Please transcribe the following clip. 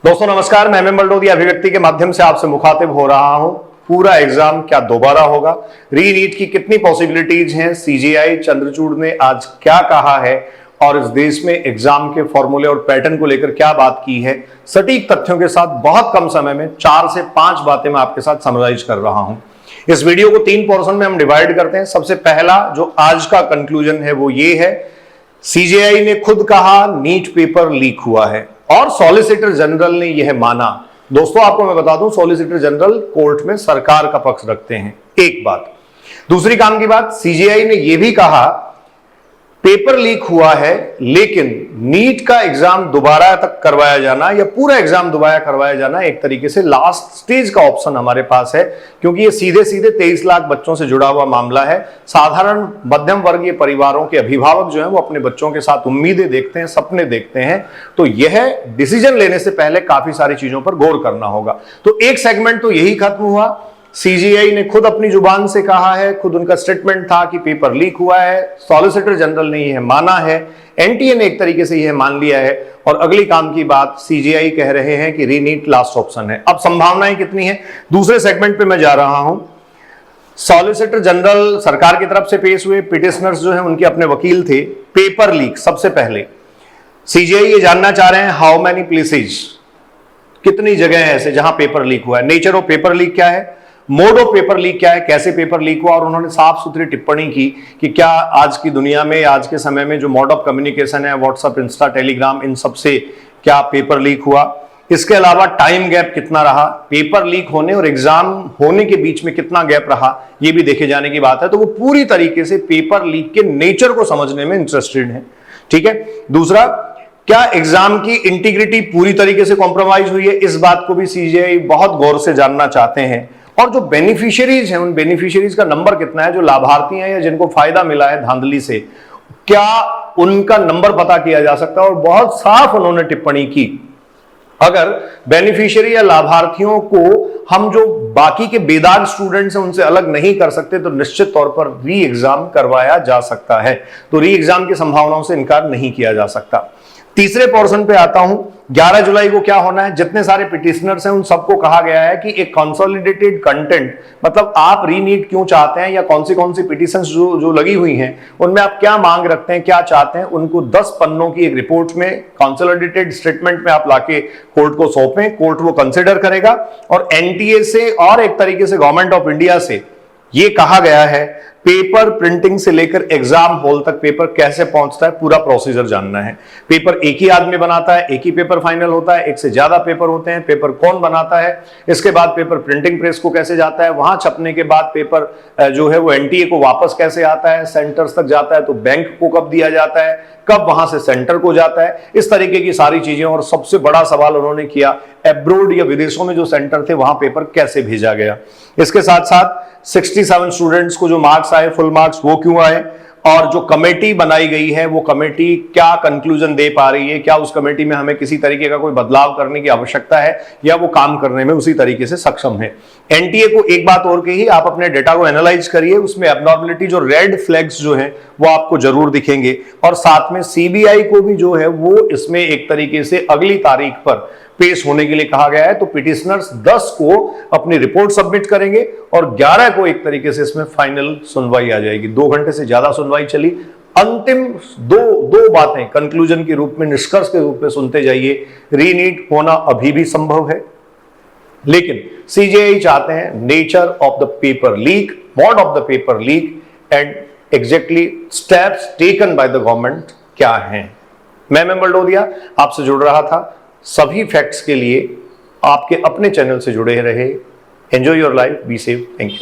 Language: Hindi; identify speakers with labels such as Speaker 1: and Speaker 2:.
Speaker 1: दोस्तों नमस्कार, मैं एमएम बलडोदिया अभिव्यक्ति के माध्यम से आपसे मुखातिब हो रहा हूं। पूरा एग्जाम क्या दोबारा होगा, रीनीट की कितनी पॉसिबिलिटीज हैं, सीजीआई चंद्रचूड़ ने आज क्या कहा है और इस देश में एग्जाम के फॉर्मूले और पैटर्न को लेकर क्या बात की है, सटीक तथ्यों के साथ बहुत कम समय में 4 से 5 बातें मैं आपके साथ समराइज कर रहा हूं। इस वीडियो को 3 पोर्शन में हम डिवाइड करते हैं। सबसे पहला जो आज का कंक्लूजन है वो ये है, सीजीआई ने खुद कहा नीट पेपर लीक हुआ है और सॉलिसिटर जनरल ने यह माना। दोस्तों आपको मैं बता दूं, सॉलिसिटर जनरल कोर्ट में सरकार का पक्ष रखते हैं। एक बात। दूसरी काम की बात, सीजीआई ने यह भी कहा पेपर लीक हुआ है लेकिन नीट का एग्जाम दोबारा तक करवाया जाना या पूरा एग्जाम दोबारा करवाया जाना एक तरीके से लास्ट स्टेज का ऑप्शन हमारे पास है, क्योंकि ये सीधे सीधे 23 लाख बच्चों से जुड़ा हुआ मामला है। साधारण मध्यम वर्गीय परिवारों के अभिभावक जो हैं वो अपने बच्चों के साथ उम्मीदें देखते हैं, सपने देखते हैं, तो यह डिसीजन लेने से पहले काफी सारी चीजों पर गौर करना होगा। तो एक सेगमेंट तो यही खत्म हुआ। सीजीआई ने खुद अपनी जुबान से कहा है, खुद उनका स्टेटमेंट था कि पेपर लीक हुआ है, सॉलिसिटर जनरल ने यह माना है, एनटीए ने एक तरीके से यह मान लिया है और अगली काम की बात सीजीआई कह रहे हैं कि रीनीट लास्ट ऑप्शन है। अब संभावनाएं कितनी है, दूसरे सेगमेंट पे मैं जा रहा हूं। सॉलिसिटर जनरल सरकार की तरफ से पेश हुए, पिटिशनर्स जो हैं उनके अपने वकील थे। पेपर लीक, सबसे पहले सीजीआई ये जानना चाह रहे हैं हाउ मैनी प्लेसेज, कितनी जगह है ऐसे जहां पेपर लीक हुआ है, नेचर ऑफ पेपर लीक क्या है, मोड ऑफ पेपर लीक क्या है, कैसे पेपर लीक हुआ। और उन्होंने साफ सुथरी टिप्पणी की कि क्या आज की दुनिया में, आज के समय में जो मोड ऑफ कम्युनिकेशन है, व्हाट्सएप, इंस्टा, टेलीग्राम, इन सब से क्या पेपर लीक हुआ। इसके अलावा टाइम गैप कितना रहा, पेपर लीक होने और एग्जाम होने के बीच में कितना गैप रहा, यह भी देखे जाने की बात है। तो वो पूरी तरीके से पेपर लीक के नेचर को समझने में इंटरेस्टेड है। ठीक है। दूसरा, क्या एग्जाम की इंटीग्रिटी पूरी तरीके से कॉम्प्रोमाइज हुई है, इस बात को भी सीजीआई बहुत गौर से जानना चाहते हैं। और जो बेनिफिशियरीज हैं, उन बेनिफिशियरीज का नंबर कितना है, जो लाभार्थी हैं या जिनको फायदा मिला है धांधली से, क्या उनका नंबर पता किया जा सकता है। और बहुत साफ उन्होंने टिप्पणी की, अगर बेनिफिशियरी या लाभार्थियों को हम जो बाकी के बेदाग स्टूडेंट्स हैं उनसे अलग नहीं कर सकते तो निश्चित तौर पर री एग्जाम करवाया जा सकता है। तो री एग्जाम की संभावनाओं से इनकार नहीं किया जा सकता। तीसरे पोर्शन पे आता हूं, 11 जुलाई को क्या होना है। जितने सारे पिटिशनर्स हैं उन सबको कहा गया है कि एक कंसोलिडेटेड कंटेंट, मतलब आप रीनीट क्यों चाहते हैं या कौन सी पिटिशंस जो लगी हुई हैं उनमें आप क्या मांग रखते हैं, क्या चाहते हैं, उनको 10 पन्नों की एक रिपोर्ट में कंसोलिडेटेड स्टेटमेंट में आप लाके कोर्ट को सौंपें। कोर्ट वो कंसिडर करेगा। और एनटीए से और एक तरीके से गवर्नमेंट ऑफ इंडिया से ये कहा गया है पेपर प्रिंटिंग से लेकर एग्जाम हॉल तक पेपर कैसे पहुंचता है, पूरा प्रोसीजर जानना है। पेपर एक ही आदमी बनाता है, एक ही पेपर फाइनल होता है, एक से ज्यादा पेपर होते हैं, पेपर कौन बनाता है, इसके बाद पेपर प्रिंटिंग प्रेस को कैसे जाता है, वहां छपने के बाद पेपर जो है वो एनटीए को वापस कैसे आता है, सेंटर्स तक जाता है तो बैंक को कब दिया जाता है, कब वहां से सेंटर को जाता है, इस तरीके की सारी चीजें। और सबसे बड़ा सवाल उन्होंने किया, एब्रोड या विदेशों में जो सेंटर थे वहां पेपर कैसे भेजा गया। इसके साथ साथ 67 स्टूडेंट्स को जो मार्क्स आए, फुल मार्क्स, वो क्यों आए, और जो कमेटी बनाई गई है वो कमेटी क्या कंक्लूजन दे पा रही है, क्या उस कमेटी में हमें किसी तरीके का कोई बदलाव करने की आवश्यकता है या वो काम करने में उसी तरीके से सक्षम है। एनटीए को एक बात और कही, आप अपने डेटा को एनालाइज करिए, उसमें एब्नॉर्मलिटी जो रेड फ्लैग्स जो हैं वो आपको जरूर दिखेंगे। और साथ में सीबीआई को भी जो है वो इसमें एक तरीके से अगली तारीख पर पेश होने के लिए कहा गया है। तो पिटिशनर्स 10 को अपनी रिपोर्ट सबमिट करेंगे और 11 को एक तरीके से इसमें फाइनल सुनवाई आ जाएगी। 2 घंटे से ज्यादा सुनवाई चली। अंतिम दो बातें कंक्लूजन के रूप में, निष्कर्ष के रूप में सुनते जाइए। रीनीट होना अभी भी संभव है, लेकिन सीजीआई चाहते हैं nature of the paper leak, mode of the paper leak and exactly steps taken by the government क्या हैं। मैं एमएम बलडोदिया आपसे जुड़ रहा था। सभी फैक्ट्स के लिए आपके अपने चैनल से जुड़े रहे। Enjoy your life, be safe, thank you.